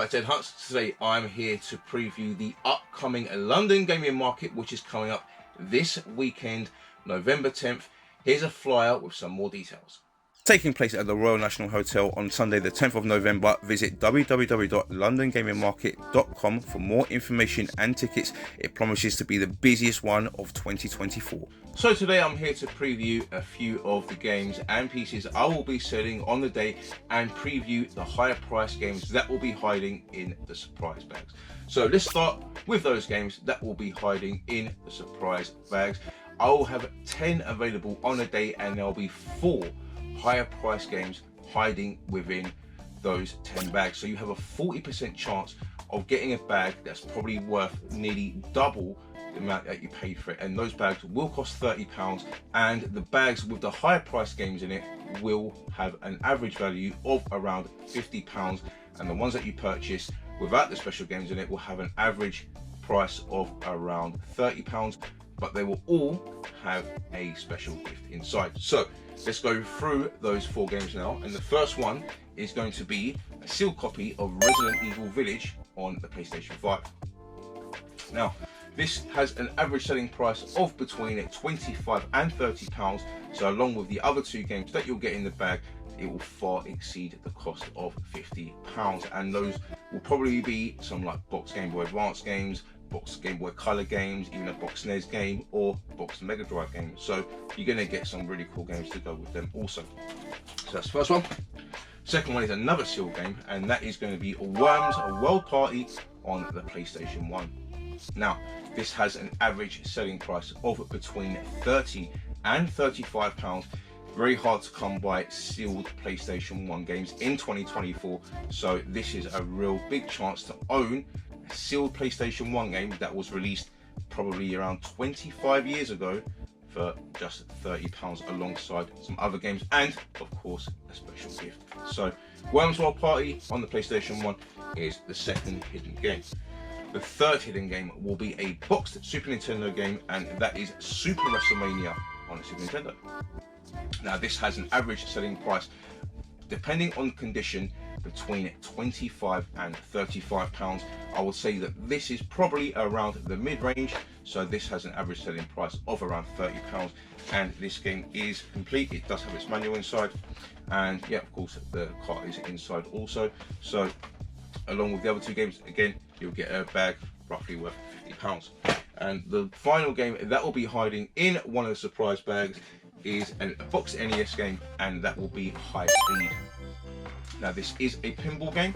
Hi, Ted Hunts. Today I'm here to preview the upcoming London gaming market, which is coming up this weekend, November 10th. Here's a flyer with some more details. Taking place at the Royal National Hotel on Sunday the 10th of November. Visit www.londongamingmarket.com for more information and tickets. It promises to be the busiest one of 2024. So today I'm here to preview a few of the games and pieces I will be selling on the day and preview the higher price games that will be hiding in the surprise bags. So let's start with those games that will be hiding in the surprise bags. I will have 10 available on a day, and there'll be 4 higher price games hiding within those 10 bags. So you have a 40% chance of getting a bag that's probably worth nearly double the amount that you paid for it, and those bags will cost £30, and the bags with the higher price games in it will have an average value of around £50, and the ones that you purchase without the special games in it will have an average price of around £30, but they will all have a special gift inside. So let's go through those 4 games now, and the first one is going to be a sealed copy of Resident Evil Village on the PlayStation 5. Now, this has an average selling price of between £25 and £30, so along with the other 2 games that you'll get in the bag, it will far exceed the cost of £50, and those will probably be some like box Game Boy Advance games, box Game Boy Color games, even a box NES game or box Mega Drive game. So you're going to get some really cool games to go with them also. So that's the first one. Second one is another sealed game, and that is going to be Worms World Party on the PlayStation 1. Now, this has an average selling price of between £30 and £35. Very hard to come by sealed PlayStation 1 games in 2024, so this is a real big chance to own a sealed PlayStation 1 game that was released probably around 25 years ago for just £30 alongside some other games and of course a special gift. So Worms World Party on the PlayStation 1 is the second hidden game. The third hidden game will be a boxed Super Nintendo game, and that is Super WrestleMania on the Super Nintendo. Now, this has an average selling price, depending on condition, between £25 and £35. I would say that this is probably around the mid-range, so this has an average selling price of around £30, and this game is complete. It does have its manual inside, and yeah, of course the cart is inside also. So along with the other 2 games, again, you'll get a bag roughly worth £50. And the final game that will be hiding in one of the surprise bags is a box NES game, and that will be High Speed. Now, this is a pinball game.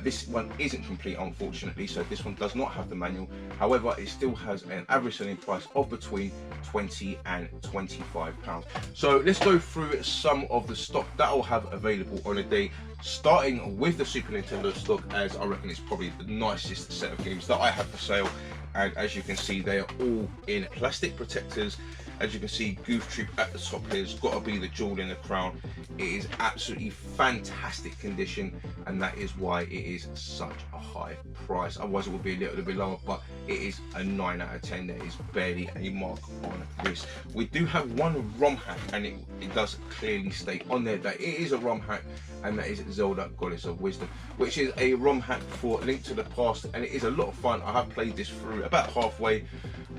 This one isn't complete, unfortunately, so this one does not have the manual. However, it still has an average selling price of between £20 and £25. So let's go through some of the stock that I'll have available on a day, starting with the Super Nintendo stock, as I reckon it's probably the nicest set of games that I have for sale. And as you can see, they are all in plastic protectors. As you can see, Goof Troop at the top here has got to be the jewel in the crown. It is absolutely fantastic condition, and that is why it is such a high price. Otherwise it would be a little bit lower, but it is a 9 out of 10. There is barely a mark on this. We do have one ROM hack, and it does clearly state on there that it is a ROM hack, and that is Zelda Goddess of Wisdom, which is a ROM hack for Link to the Past, and it is a lot of fun. I have played this through about halfway,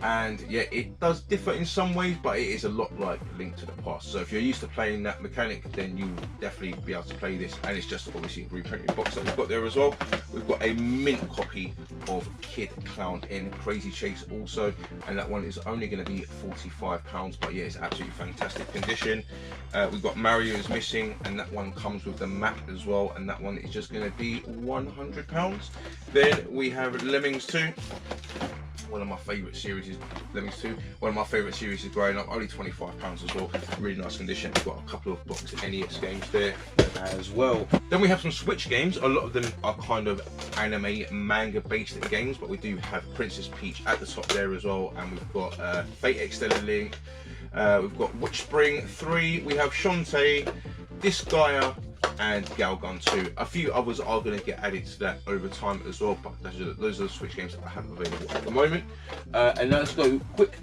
and yeah, it does differ in some ways, but it is a lot like Link to the Past. So if you're used to playing that mechanic, then you will definitely be able to play this, and it's just obviously a reprinted box that we've got there as well. We've got a mint copy of Kid Clown in Crazy Chase also, and that one is only going to be £45, but yeah, it's absolutely fantastic condition. We've got Mario's Missing, and that one comes with the map as well, and that one is just going to be £100. Then we have Lemmings 2. One of my favourite series is Lemmings 2. One of my favourite series is growing up, only £25 as well. Really nice condition. We've got a couple of box NES games there as well. Then we have some Switch games. A lot of them are kind of anime, manga based games, but we do have Princess Peach at the top there as well. And we've got Fate Extella Link. We've got Witchspring 3. We have Shantae, Disgaea, and Galgun 2. A few others are going to get added to that over time as well, but those are the Switch games that I have available at the moment. And now let's go quick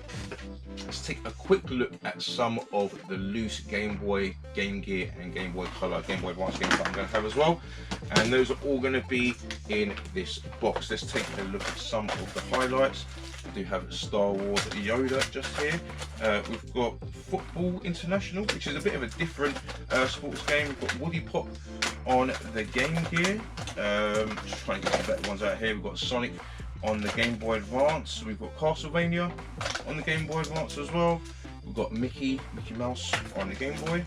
let's take a quick look at some of the loose Game Boy, Game Gear and Game Boy Color, Game Boy Advance games that I'm going to have as well. And those are all going to be in this box. Let's take a look at some of the highlights. I do have Star Wars Yoda just here. We've got Football International, which is a bit of a different sports game. We've got Woody Pop on the Game Gear. Just trying to get the better ones out here. We've got Sonic on the Game Boy Advance. We've got Castlevania on the Game Boy Advance as well. We've got Mickey Mouse on the Game Boy.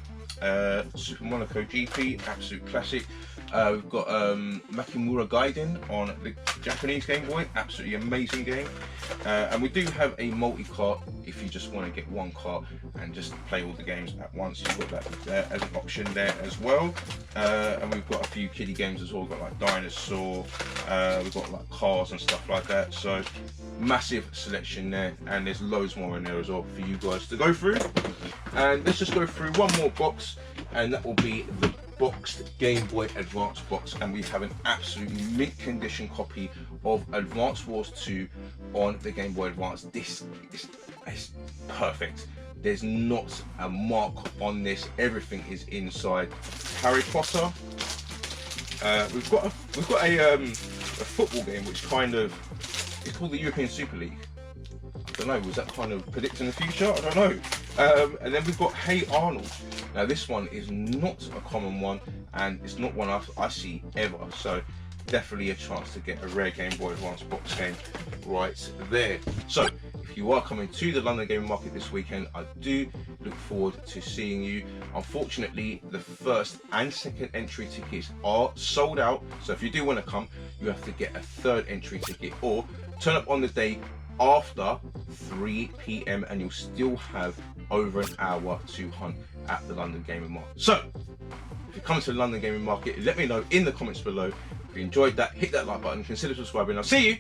Super Monaco GP, absolute classic. We've got Makimura Gaiden on the Japanese Game Boy, absolutely amazing game. And we do have a multi-cart if you just want to get one cart and just play all the games at once. You've got that there as an option there as well. And we've got a few kiddie games as well. We've got like Dinosaur, we've got like cars and stuff like that. So massive selection there, and there's loads more in there as well for you guys to go through. And let's just go through one more box, and that will be the boxed Game Boy Advance box. And we have an absolutely mint condition copy of Advance Wars 2 on the Game Boy Advance. This is perfect. There's not a mark on this. Everything is inside. Harry Potter. We've got a football game which kind of, it's called the European Super League. I don't know, was that kind of predicting the future? I don't know. And then we've got Hey Arnold. Now this one is not a common one, and it's not one I see ever. So definitely a chance to get a rare Game Boy Advance box game right there. So if you are coming to the London Gaming Market this weekend, I do look forward to seeing you. Unfortunately, the first and second entry tickets are sold out. So if you do want to come, you have to get a third entry ticket, or turn up on the day after 3 p.m. and you'll still have over an hour to hunt at the London Gaming Market. So if you come to the London Gaming Market, let me know in the comments below. If you enjoyed that, hit that like button, consider subscribing. I'll see you